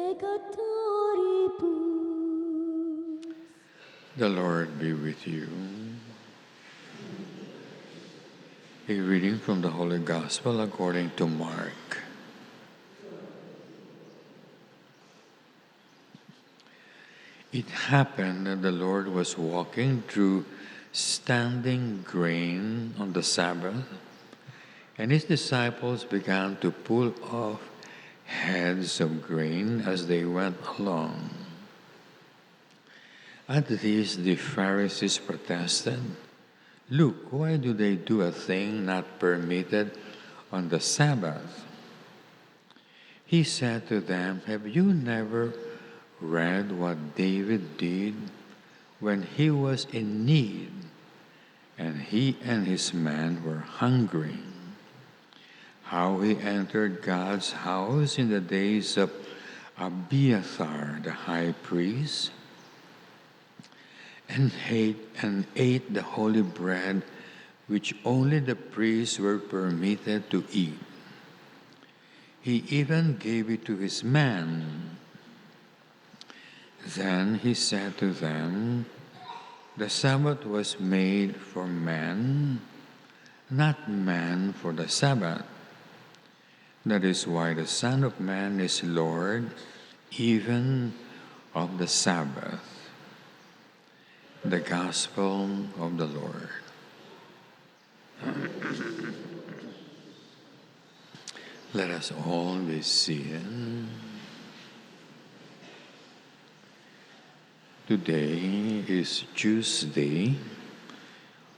peccatoribus. The Lord be with you. A reading from the Holy Gospel according to Mark. It happened that the Lord was walking through standing grain on the Sabbath, and his disciples began to pull off heads of grain as they went along. At this, the Pharisees protested, "Look, why do they do a thing not permitted on the Sabbath?" He said to them, "Have you never read what David did when he was in need and he and his men were hungry? How he entered God's house in the days of Abiathar the high priest and ate the holy bread which only the priests were permitted to eat. He even gave it to his men." Then he said to them, "The Sabbath was made for men, not man for the Sabbath. That is why the Son of Man is Lord even of the Sabbath." The Gospel of the Lord. Let us all be seated. Today is Tuesday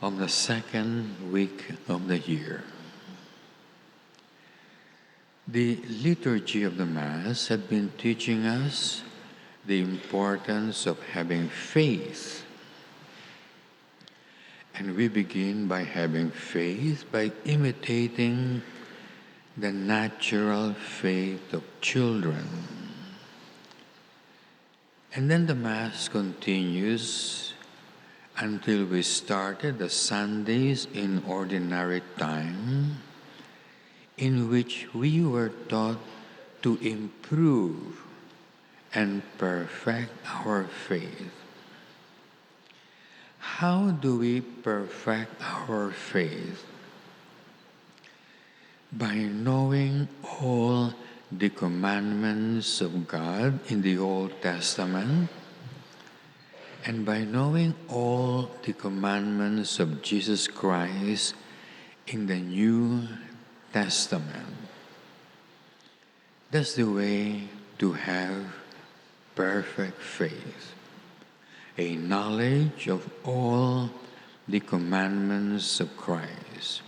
of the second week of the year. The liturgy of the Mass had been teaching us the importance of having faith. And we begin by having faith by imitating the natural faith of children. And then the Mass continues until we started the Sundays in ordinary time, in which we were taught to improve and perfect our faith. How do we perfect our faith? By knowing all the commandments of God in the Old Testament, and by knowing all the commandments of Jesus Christ in the New Testament. That's the way to have perfect faith, a knowledge of all the commandments of Christ.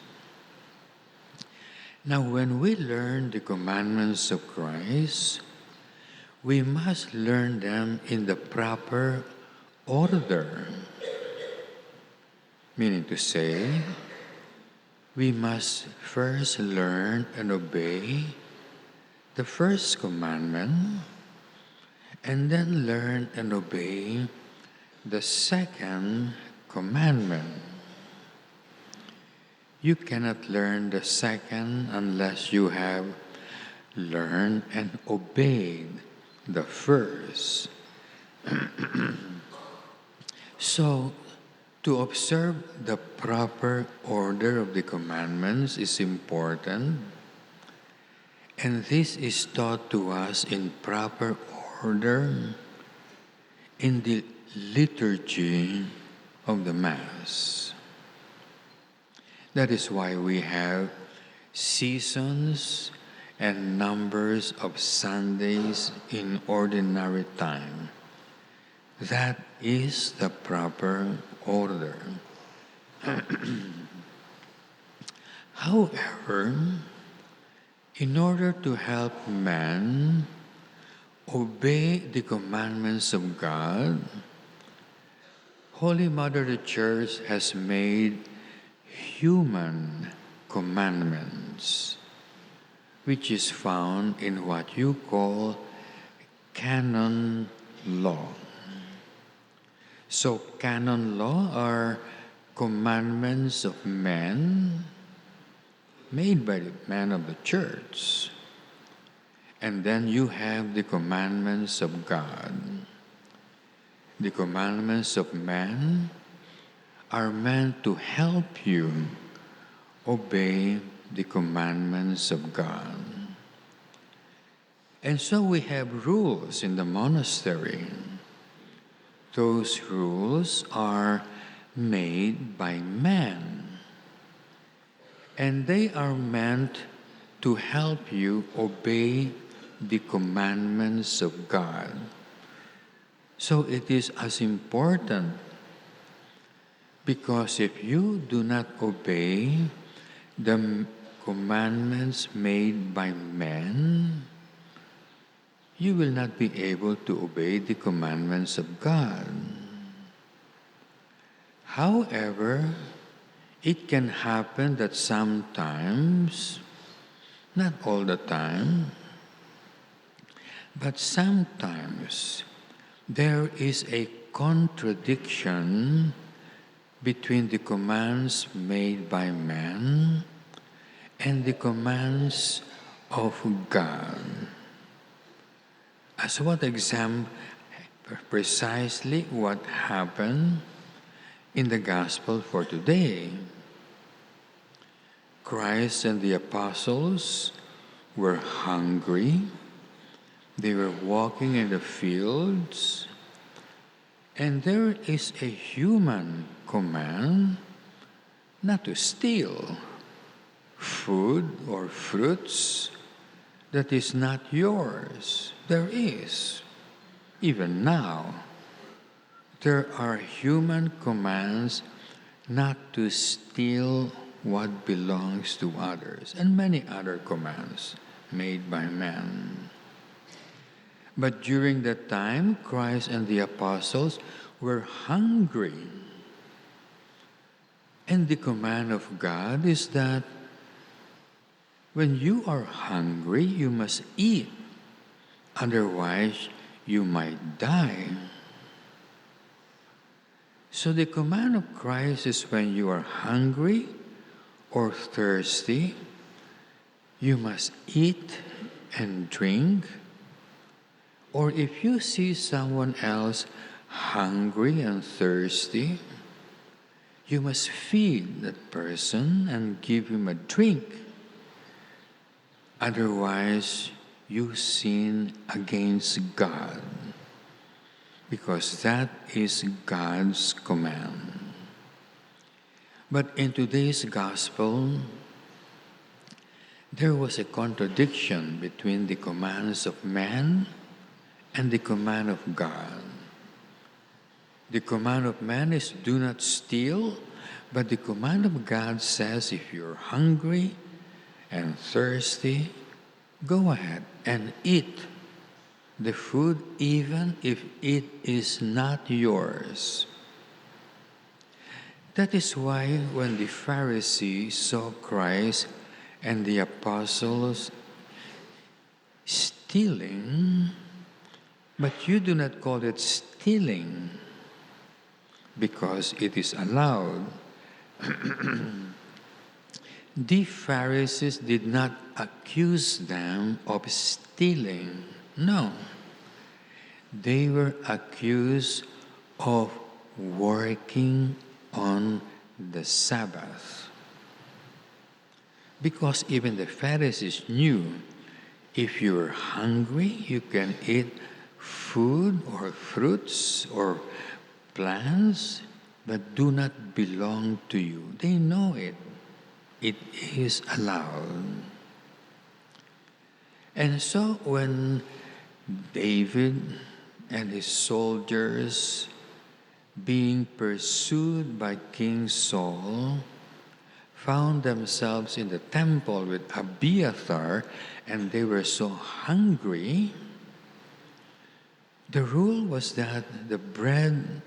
Now, when we learn the commandments of Christ, we must learn them in the proper order. Meaning to say, we must first learn and obey the first commandment, and then learn and obey the second commandment. You cannot learn the second unless you have learned and obeyed the first. So, to observe the proper order of the commandments is important, and this is taught to us in proper order in the liturgy of the Mass. That is why we have seasons and numbers of Sundays in ordinary time. That is the proper order. However, in order to help man obey the commandments of God, Holy Mother the Church has made human commandments, which is found in what you call canon law. So canon law are commandments of men made by the men of the church. And then you have the commandments of God. The commandments of man are meant to help you obey the commandments of God. And so we have rules in the monastery. Those rules are made by man. And they are meant to help you obey the commandments of God. So it is as important, because if you do not obey the commandments made by men, you will not be able to obey the commandments of God. However, it can happen that sometimes, not all the time, but sometimes there is a contradiction between the commands made by man and the commands of God. As what example, precisely what happened in the gospel for today. Christ and the apostles were hungry. They were walking in the fields, and there is a human command not to steal food or fruits that is not yours. There is. Even now, there are human commands not to steal what belongs to others, and many other commands made by man. But during that time, Christ and the apostles were hungry. And the command of God is that when you are hungry, you must eat. Otherwise, you might die. So the command of Christ is when you are hungry or thirsty, you must eat and drink. Or if you see someone else hungry and thirsty, you must feed that person and give him a drink. Otherwise, you sin against God, because that is God's command. But in today's gospel, there was a contradiction between the commands of man and the command of God. The command of man is do not steal, but the command of God says if you're hungry and thirsty, go ahead and eat the food even if it is not yours. That is why when the Pharisees saw Christ and the apostles stealing, but you do not call it stealing because it is allowed. The Pharisees did not accuse them of stealing. No. They were accused of working on the Sabbath. Because even the Pharisees knew if you are hungry, you can eat food or fruits or plants that do not belong to you. They know it. It is allowed. And so when David and his soldiers being pursued by King Saul found themselves in the temple with Abiathar, and they were so hungry, the rule was that the bread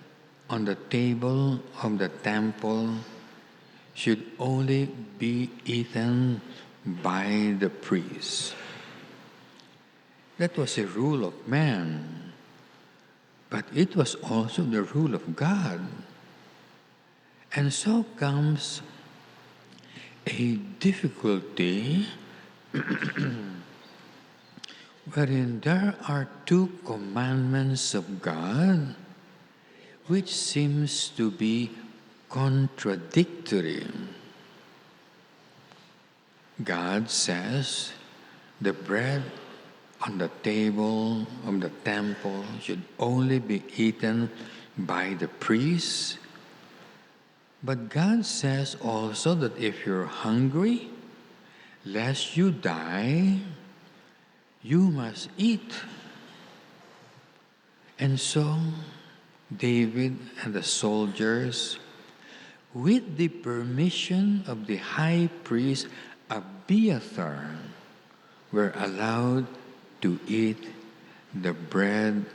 on the table of the temple should only be eaten by the priest. That was a rule of man, but it was also the rule of God. And so comes a difficulty wherein there are two commandments of God which seems to be contradictory. God says the bread on the table of the temple should only be eaten by the priests. But God says also that if you're hungry, lest you die, you must eat. And so, David and the soldiers, with the permission of the high priest Abiathar, were allowed to eat the bread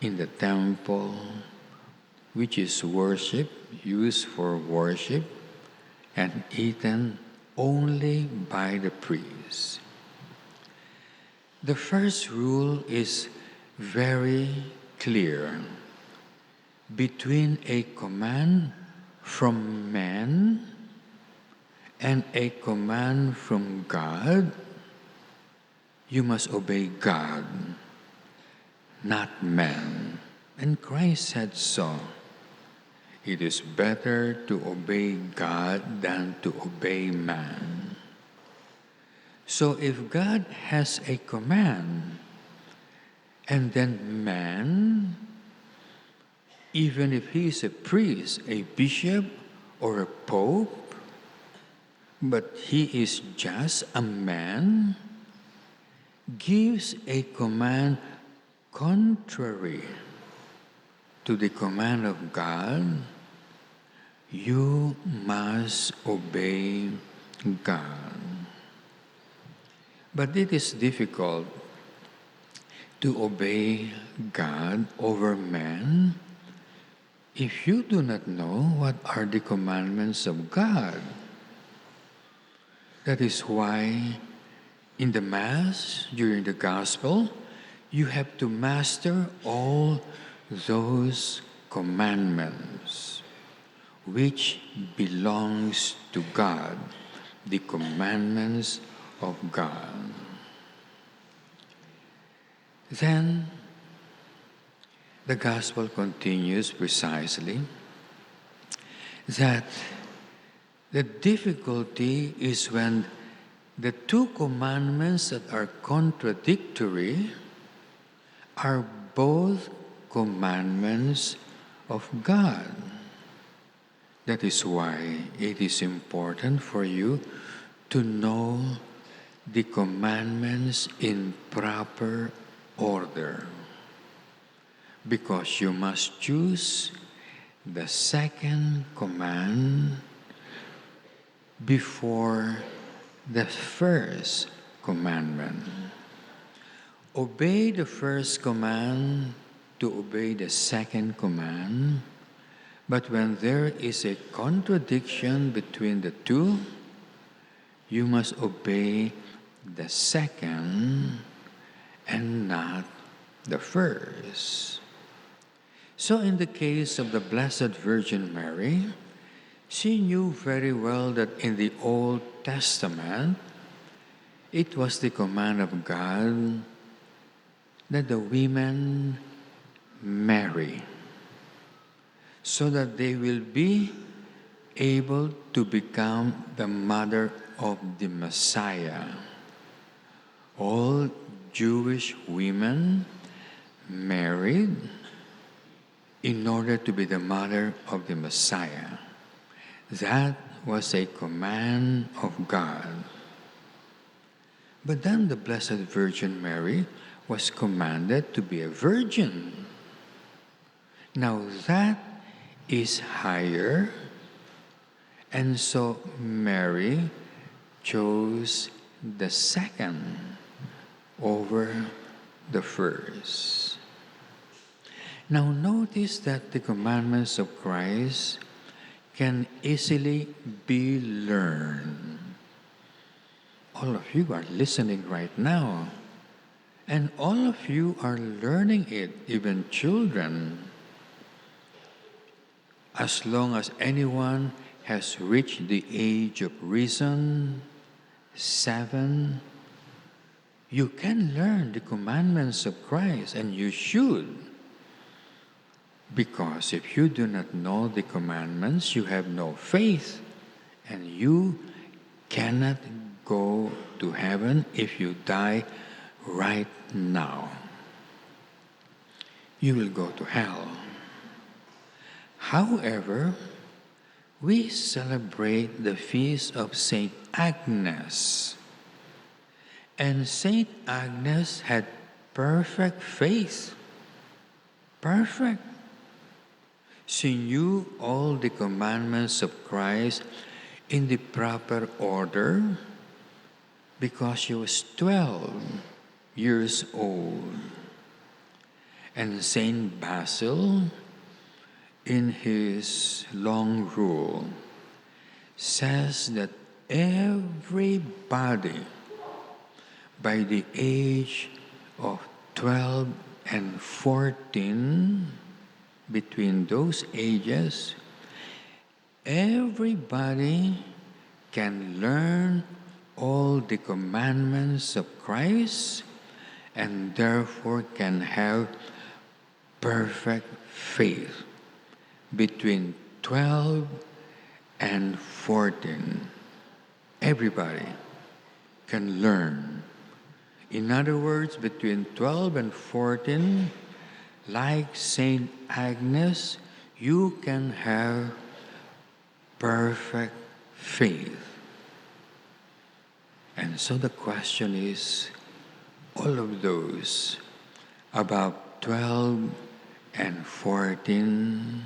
in the temple, which is worship, used for worship, and eaten only by the priests. The first rule is very clear. Between a command from man and a command from God, you must obey God, not man. And Christ said so. It is better to obey God than to obey man. So if God has a command, and then man, even if he is a priest, a bishop, or a pope, but he is just a man, gives a command contrary to the command of God, you must obey God. But it is difficult to obey God over man if you do not know what are the commandments of God. That is why in the Mass, during the Gospel, you have to master all those commandments which belongs to God, the commandments of God. Then the Gospel continues precisely that the difficulty is when the two commandments that are contradictory are both commandments of God. That is why it is important for you to know the commandments in proper order, because you must choose the second command before the first commandment. Obey the first command to obey the second command, but when there is a contradiction between the two, you must obey the second and not the first. So in the case of the Blessed Virgin Mary, she knew very well that in the Old Testament, it was the command of God that the women marry, so that they will be able to become the mother of the Messiah. All Jewish women married in order to be the mother of the Messiah. That was a command of God. But then the Blessed Virgin Mary was commanded to be a virgin. Now that is higher, and so Mary chose the second over the first. Now notice that the commandments of Christ can easily be learned. All of you are listening right now, and all of you are learning it, even children. As long as anyone has reached the age of reason, 7, You can learn the commandments of Christ, and you should. Because if you do not know the commandments, you have no faith, and you cannot go to heaven if you die right now. You will go to hell. However, we celebrate the feast of Saint Agnes. And Saint Agnes had perfect faith. Perfect. She knew all the commandments of Christ in the proper order because she was 12 years old. And Saint Basil, in his long rule, says that everybody by the age of 12 and 14, between those ages, everybody can learn all the commandments of Christ and therefore can have perfect faith between 12 and 14. Everybody can learn. In other words, between 12 and 14, like Saint Agnes, you can have perfect faith. And so the question is, all of those about 12 and 14,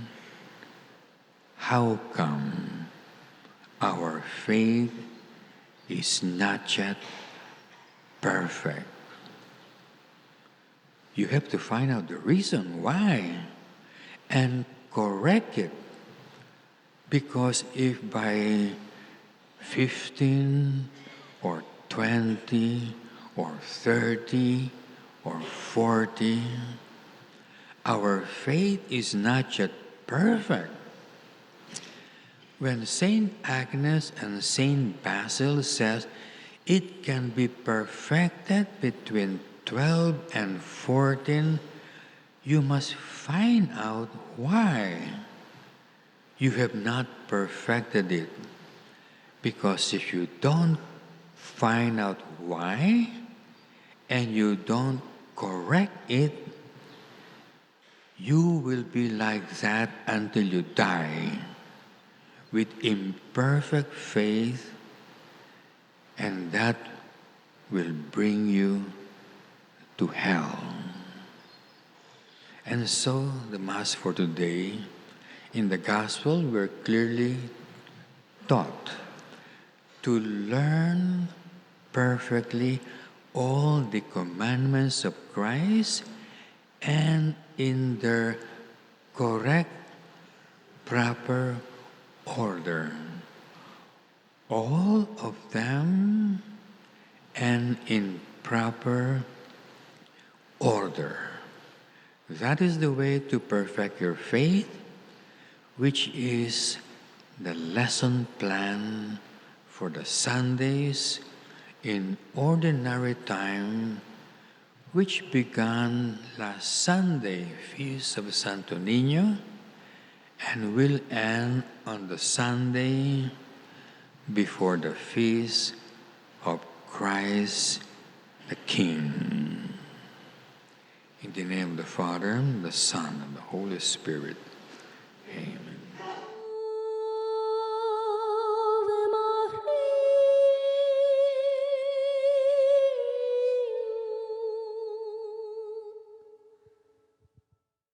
how come our faith is not yet perfect? You have to find out the reason why and correct it. Because if by 15 or 20 or 30 or 40, our faith is not yet perfect. When Saint Agnes and Saint Basil says it can be perfected between 12 and 14, you must find out why you have not perfected it. Because if you don't find out why and you don't correct it, you will be like that until you die with imperfect faith, and that will bring you to hell. And so the Mass for today, in the Gospel, we're clearly taught to learn perfectly all the commandments of Christ and in their correct, proper order. All of them and in proper order. That is the way to perfect your faith, which is the lesson plan for the Sundays in ordinary time, which began last Sunday, Feast of Santo Niño, and will end on the Sunday before the Feast of Christ the King. In the name of the Father, the Son, and the Holy Spirit. Amen.